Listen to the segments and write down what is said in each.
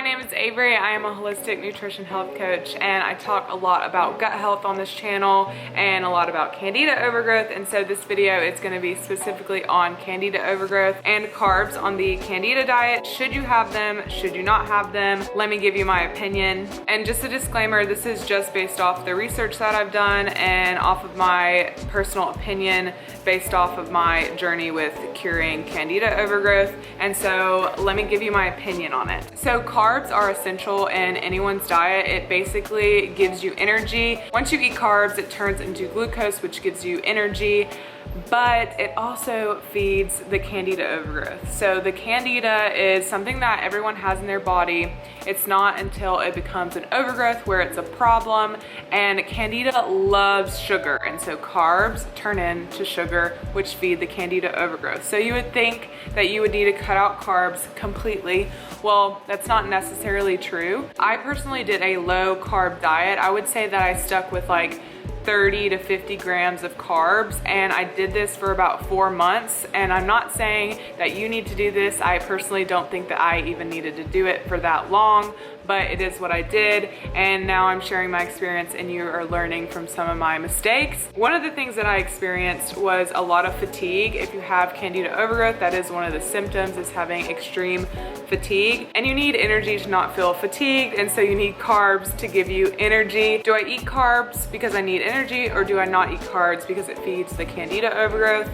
name is Avery. I am a holistic nutrition health coach, and I talk a lot about gut health on this channel and a lot about Candida overgrowth. And so this video is going to be specifically on Candida overgrowth and carbs on the Candida diet. Should you have them? Should you not have them? Let me give you my opinion. And just a disclaimer, this is just based off the research that I've done and off of my personal opinion based off of my journey with curing Candida overgrowth. And so let me give you my opinion on it. So carbs are essential in anyone's diet. It basically gives you energy. Once you eat carbs, it turns into glucose, which gives you energy, but it also feeds the Candida overgrowth. So the Candida is something that everyone has in their body. It's not until it becomes an overgrowth where it's a problem, and Candida loves sugar, and so carbs turn into sugar, which feed the Candida overgrowth. So you would think that you would need to cut out carbs completely. Well, that's not necessarily true. I personally did a low carb diet. I would say that I stuck with like 30 to 50 grams of carbs, and I did this for about 4 months. And I'm not saying that you need to do this. I personally don't think that I even needed to do it for that long, but it is what I did, and now I'm sharing my experience and you are learning from some of my mistakes. One of the things that I experienced was a lot of fatigue. If you have Candida overgrowth, that is one of the symptoms, is having extreme fatigue, and you need energy to not feel fatigued, and so you need carbs to give you energy. Do I eat carbs because I need energy, or do I not eat carbs because it feeds the Candida overgrowth?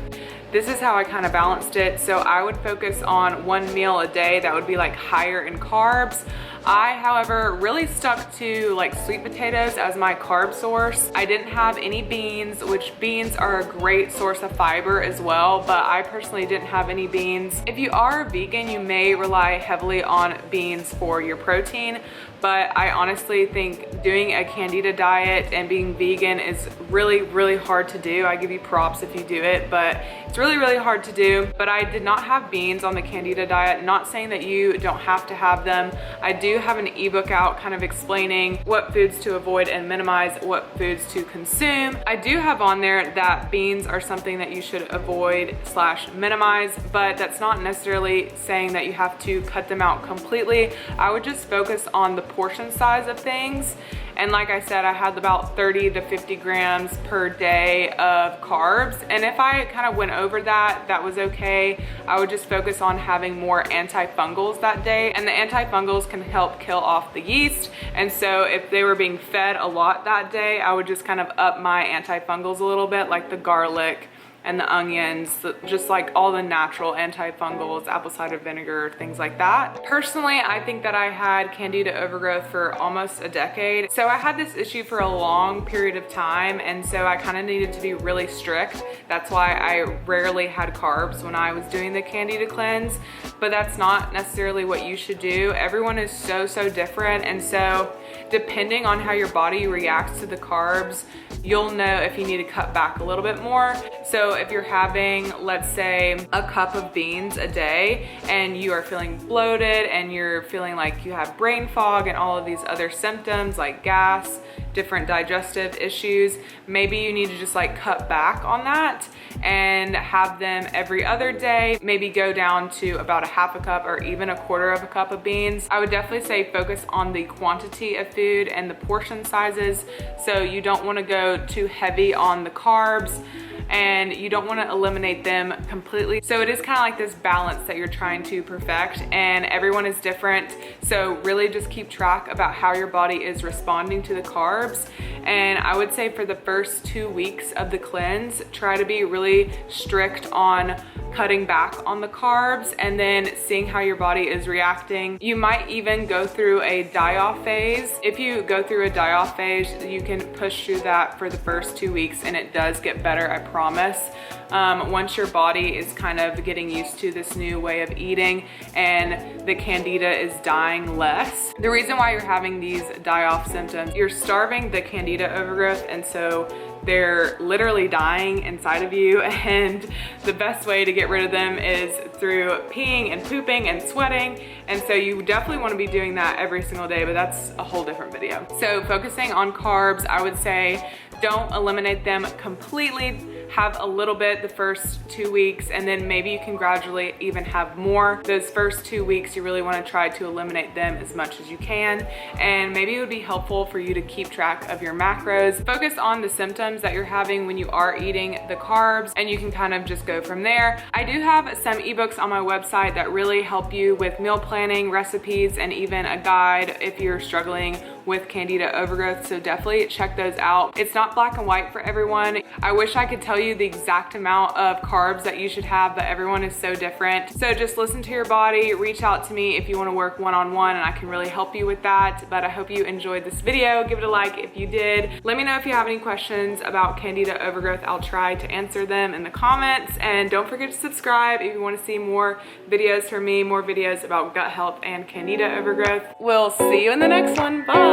This is how I kind of balanced it. So I would focus on one meal a day that would be like higher in carbs. I, however, really stuck to like sweet potatoes as my carb source. I didn't have any beans, which beans are a great source of fiber as well, but I personally didn't have any beans. If you are a vegan, you may rely heavily on beans for your protein, but I honestly think doing a Candida diet and being vegan is really, really hard to do. I give you props if you do it, but it's really, really hard to do. But I did not have beans on the Candida diet. Not saying that you don't have to have them. I do have an ebook out kind of explaining what foods to avoid and minimize, what foods to consume. I do have on there that beans are something that you should avoid / minimize, but that's not necessarily saying that you have to cut them out completely. I would just focus on the portion size of things. And like I said, I had about 30 to 50 grams per day of carbs. And if I kind of went over that, that was okay. I would just focus on having more antifungals that day. And the antifungals can help kill off the yeast. And so if they were being fed a lot that day, I would just kind of up my antifungals a little bit, like the garlic and the onions, just like all the natural antifungals, apple cider vinegar, things like that. Personally, I think that I had Candida overgrowth for almost a decade. So I had this issue for a long period of time, and so I kind of needed to be really strict. That's why I rarely had carbs when I was doing the Candida cleanse, but that's not necessarily what you should do. Everyone is so different, and so depending on how your body reacts to the carbs, you'll know if you need to cut back a little bit more. So if you're having, let's say, a cup of beans a day and you are feeling bloated and you're feeling like you have brain fog and all of these other symptoms like gas, different digestive issues, maybe you need to just like cut back on that and have them every other day. Maybe go down to about a half a cup or even a quarter of a cup of beans. I would definitely say focus on the quantity of food and the portion sizes. So you don't want to go too heavy on the carbs, and you don't want to eliminate them completely. So it is kind of like this balance that you're trying to perfect, and everyone is different. So really just keep track about how your body is responding to the carbs. And I would say for the first 2 weeks of the cleanse, try to be really strict on cutting back on the carbs and then seeing how your body is reacting. You might even go through a die-off phase. If you go through a die-off phase, you can push through that for the first 2 weeks, and it does get better, I promise. Once your body is kind of getting used to this new way of eating and the Candida is dying less. The reason why you're having these die-off symptoms, you're starving the Candida overgrowth, and so they're literally dying inside of you, and the best way to get rid of them is through peeing and pooping and sweating. And so you definitely want to be doing that every single day, but that's a whole different video. So focusing on carbs, I would say don't eliminate them completely. have a little bit the first 2 weeks, and then maybe you can gradually even have more. Those first 2 weeks, you really want to try to eliminate them as much as you can, and maybe it would be helpful for you to keep track of your macros. Focus on the symptoms that you're having when you are eating the carbs, and you can kind of just go from there. I do have some ebooks on my website that really help you with meal planning, recipes, and even a guide if you're struggling with Candida overgrowth, so definitely check those out. It's not black and white for everyone. I wish I could tell you the exact amount of carbs that you should have, but everyone is so different. So just listen to your body, reach out to me if you want to work one-on-one, and I can really help you with that. But I hope you enjoyed this video. Give it a like if you did. Let me know if you have any questions about Candida overgrowth. I'll try to answer them in the comments, and don't forget to subscribe if you want to see more videos from me, more videos about gut health and Candida overgrowth. We'll see you in the next one. Bye.